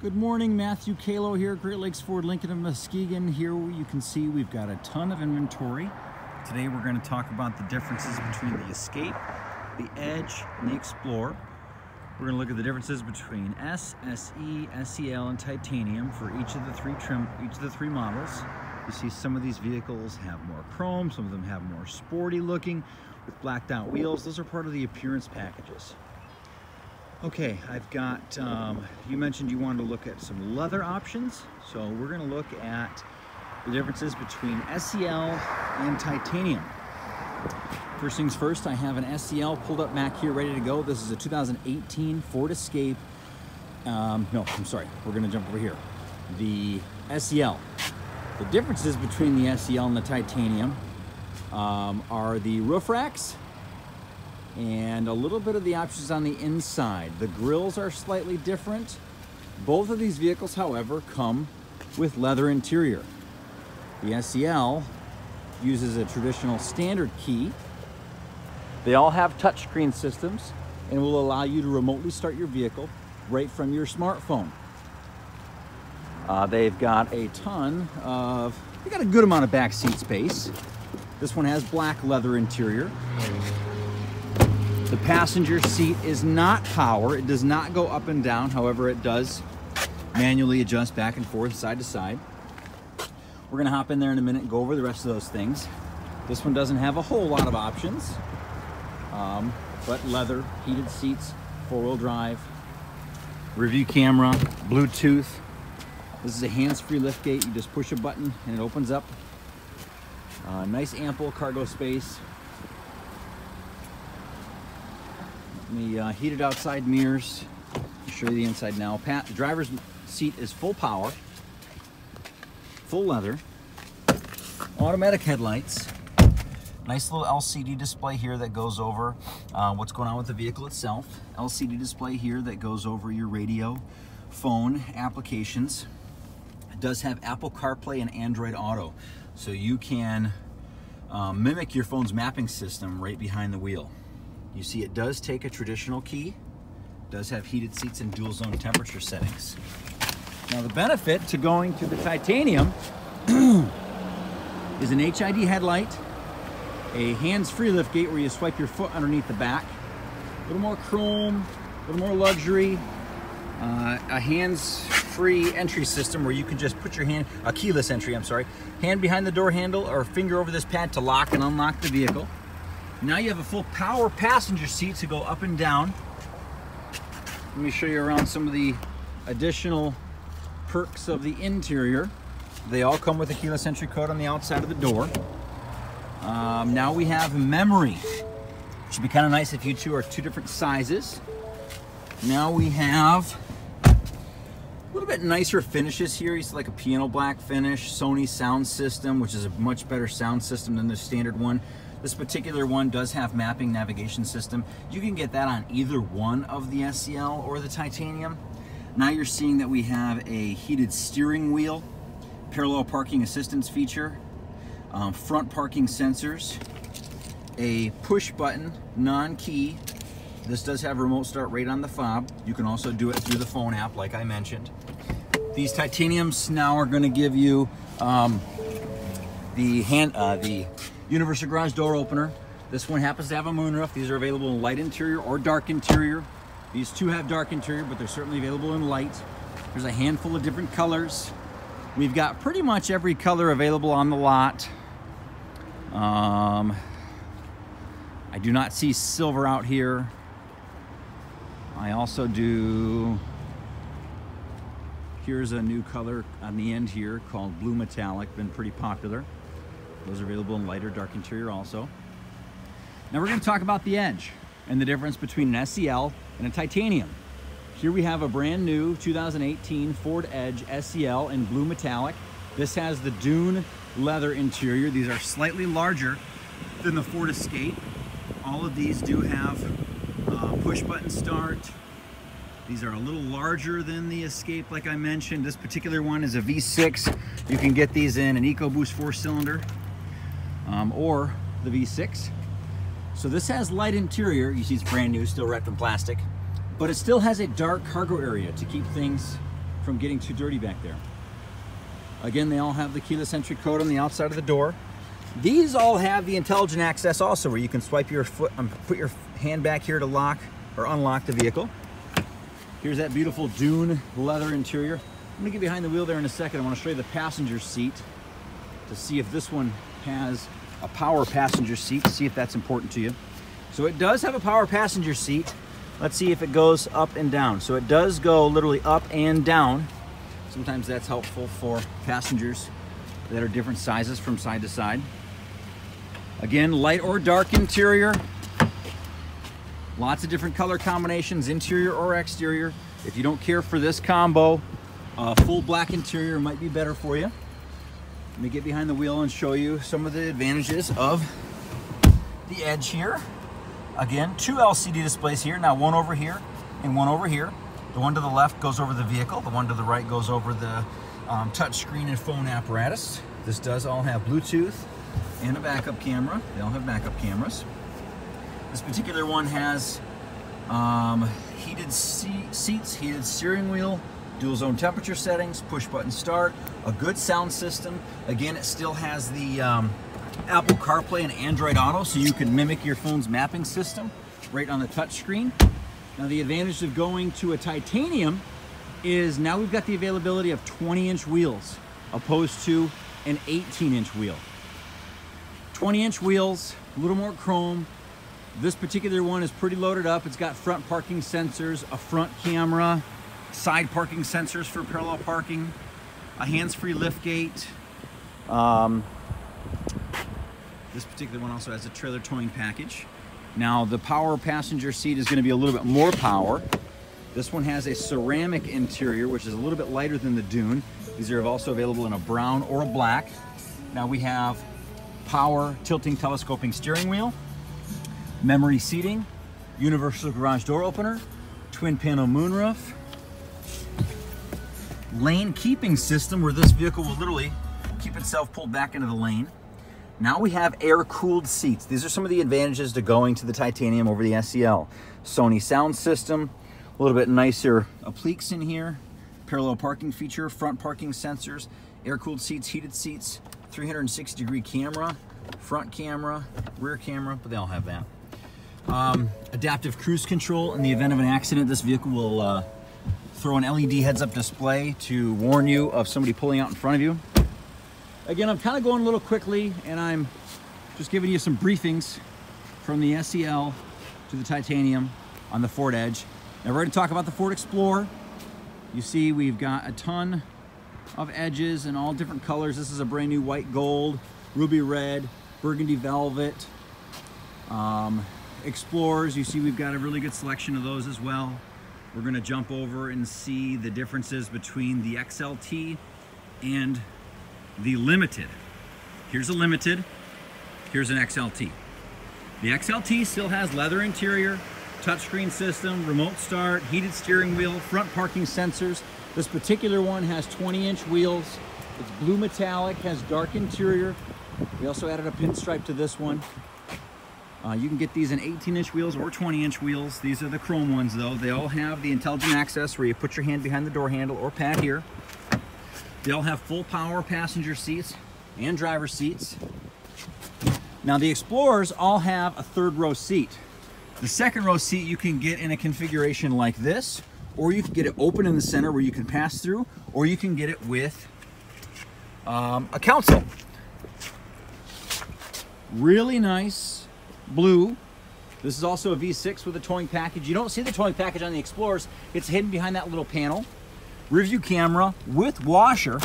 Good morning, Matthew Kalo here, Great Lakes Ford Lincoln of Muskegon. Here you can see we've got a ton of inventory. Today we're going to talk about the differences between the Escape, the Edge, and the Explorer. We're going to look at the differences between S, SE, SEL, and Titanium for each of the three models. You see some of these vehicles have more chrome, some of them have more sporty looking with blacked out wheels. Those are part of the appearance packages. Okay, I've got, you mentioned you wanted to look at some leather options, so we're going to look at the differences between SEL and Titanium. First things first, I have an SEL pulled up back here ready to go. This is a 2018 Ford Escape. No, I'm sorry, we're going to jump over here. The SEL. The differences between the SEL and the Titanium are the roof racks and a little bit of the options on the inside. The grills are slightly different. Both of these vehicles, however, come with leather interior. The SEL uses a traditional standard key. They all have touchscreen systems and will allow you to remotely start your vehicle right from your smartphone. They've got a good amount of back seat space. This one has black leather interior. The passenger seat is not power. It does not go up and down. However, it does manually adjust back and forth, side to side. We're gonna hop in there in a minute and go over the rest of those things. This one doesn't have a whole lot of options, but leather, heated seats, four-wheel drive, review camera, Bluetooth. This is a hands-free liftgate. You just push a button and it opens up. Nice ample cargo space. The heated outside mirrors. I'll show you the inside now. The driver's seat is full power, full leather, automatic headlights. Nice little LCD display here that goes over what's going on with the vehicle itself. LCD display here that goes over your radio, phone applications. It does have Apple CarPlay and Android Auto, so you can mimic your phone's mapping system right behind the wheel. You see it does take a traditional key, does have heated seats and dual zone temperature settings. Now the benefit to going to the Titanium is an HID headlight, a hands-free liftgate where you swipe your foot underneath the back, a little more chrome, a little more luxury, a hands-free entry system where you can just put your hand, a keyless entry, I'm sorry, hand behind the door handle or finger over this pad to lock and unlock the vehicle. Now you have a full power passenger seat to go up and down. Let me show you around some of the additional perks of the interior. They all come with a keyless entry code on the outside of the door. Now we have memory, which would be kind of nice if you two are two different sizes. Now we have a little bit nicer finishes here. It's like a piano black finish, Sony sound system, which is a much better sound system than the standard one. This particular one does have mapping navigation system. You can get that on either one of the SEL or the Titanium. Now you're seeing that we have a heated steering wheel, parallel parking assistance feature, front parking sensors, a push button, non-key. This does have remote start right on the fob. You can also do it through the phone app like I mentioned. These Titaniums now are going to give you the universal garage door opener. This one happens to have a moonroof. These are available in light interior or dark interior. These two have dark interior, but they're certainly available in light. There's a handful of different colors. We've got pretty much every color available on the lot. I do not see silver out here. I also do, here's a new color on the end here called Blue Metallic, been pretty popular. Those are available in lighter dark interior also. Now we're going to talk about the Edge and the difference between an SEL and a Titanium. Here we have a brand new 2018 Ford Edge SEL in Blue Metallic. This has the dune leather interior. These are slightly larger than the Ford Escape. All of these do have push button start. These are a little larger than the Escape like I mentioned. This particular one is a V6. You can get these in an EcoBoost 4-cylinder. Or the V6. So this has light interior. You see it's brand new, still wrapped in plastic, but it still has a dark cargo area to keep things from getting too dirty back there. Again, they all have the keyless entry code on the outside of the door. These all have the intelligent access also, where you can swipe your foot, put your hand back here to lock or unlock the vehicle. Here's that beautiful dune leather interior. I'm gonna get behind the wheel there in a second. I wanna show you the passenger seat to see if this one has a power passenger seat, to see if that's important to you. So it does have a power passenger seat. Let's see if it goes up and down. So it does go literally up and down. Sometimes that's helpful for passengers that are different sizes from side to side. Again, light or dark interior. Lots of different color combinations, interior or exterior. If you don't care for this combo, full black interior might be better for you. Let me get behind the wheel and show you some of the advantages of the Edge here. Again, 2 LCD displays here. Now one over here and one over here. The one to the left goes over the vehicle. The one to the right goes over the touch screen and phone apparatus. This does all have Bluetooth and a backup camera. They all have backup cameras. This particular one has heated seats, heated steering wheel, dual zone temperature settings, push button start, a good sound system. Again, it still has the Apple CarPlay and Android Auto, so you can mimic your phone's mapping system right on the touch screen. Now the advantage of going to a titanium is now we've got the availability of 20-inch wheels opposed to an 18-inch wheel. 20-inch wheels, a little more chrome. This particular one is pretty loaded up. It's got front parking sensors, a front camera, side parking sensors for parallel parking, a hands-free lift gate. This particular one also has a trailer towing package. Now the power passenger seat is going to be a little bit more power. This one has a ceramic interior, which is a little bit lighter than the Dune. These are also available in a brown or a black. Now we have power tilting telescoping steering wheel, memory seating, universal garage door opener, twin panel moonroof, lane keeping system where this vehicle will literally keep itself pulled back into the lane. Now we have air-cooled seats. These are some of the advantages to going to the titanium over the SEL. Sony sound system, a little bit nicer appliques in here, parallel parking feature, front parking sensors, air-cooled seats, heated seats, 360-degree camera, front camera, rear camera, but they all have that. Adaptive cruise control. In the event of an accident, this vehicle will throw an LED heads-up display to warn you of somebody pulling out in front of you. Again, I'm kind of going a little quickly, and I'm just giving you some briefings from the SEL to the titanium on the Ford Edge. Now we're going to talk about the Ford Explorer. You see we've got a ton of edges in all different colors. This is a brand new white gold, ruby red, burgundy velvet. Explorers, you see we've got a really good selection of those as well. We're going to jump over and see the differences between the XLT and the Limited. Here's a Limited, here's an XLT. The XLT still has leather interior, touchscreen system, remote start, heated steering wheel, front parking sensors. This particular one has 20-inch wheels. It's blue metallic, has dark interior. We also added a pinstripe to this one. You can get these in 18-inch wheels or 20-inch wheels. These are the chrome ones though. They all have the intelligent access where you put your hand behind the door handle or pad here. They all have full power passenger seats and driver seats. Now the Explorers all have a third row seat. The second row seat you can get in a configuration like this, or you can get it open in the center where you can pass through, or you can get it with a console. Really nice blue. This is also a V6 with a towing package. You don't see the towing package on the Explorers. It's hidden behind that little panel. Rear view camera with washer.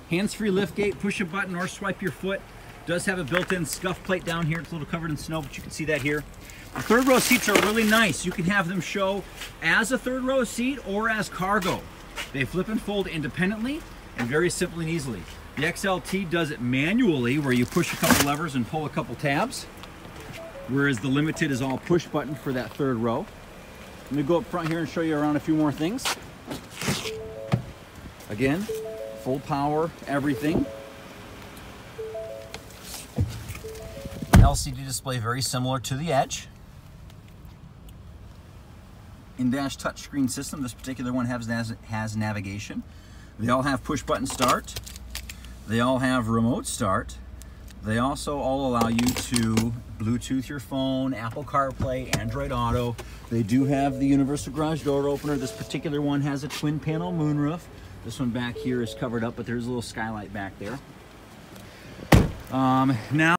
Hands-free liftgate, push a button or swipe your foot. Does have a built-in scuff plate down here. It's a little covered in snow, but you can see that here. The third row seats are really nice. You can have them show as a third row seat or as cargo. They flip and fold independently and very simply and easily. The XLT does it manually, where you push a couple levers and pull a couple tabs, whereas the Limited is all push button for that third row. Let me go up front here and show you around a few more things. Again, full power, everything. LCD display very similar to the Edge. in-dash touchscreen system. This particular one has navigation. They all have push-button start. They all have remote start. They also all allow you to Bluetooth your phone, Apple CarPlay, Android Auto. They do have the universal garage door opener. This particular one has a twin panel moonroof. This one back here is covered up, but there's a little skylight back there. Now